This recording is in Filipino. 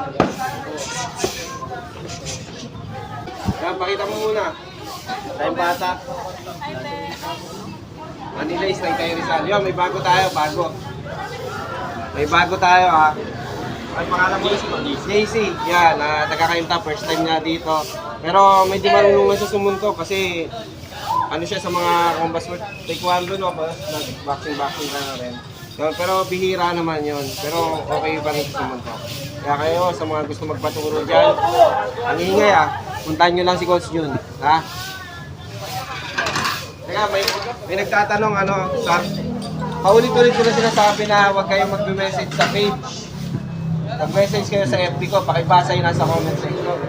Yan, pakita mo muna. Tayong bata. Manila is like tayo Rizal. Yun, may bago tayo, bago. May bago tayo ha. Ang pangalan mo JC. Yan, nagkakaimta, first time niya dito. Pero medyo marunong na siya sumunto kasi ano siya sa mga combat sport, taekwondo no, boxing ka na rin. Yun, pero bihira naman yun. Pero okay pa rin sa sumunto. Kaya kayo, sa mga gusto magpaturo dyan, ang ingay puntahan nyo lang si Coach Jun. Ha? Teka, may nagtatanong paulit-ulit ko na sinasabi na huwag kayong mag-message sa page. Mag-message kayo sa FB ko, pakibasa yun nasa comment section.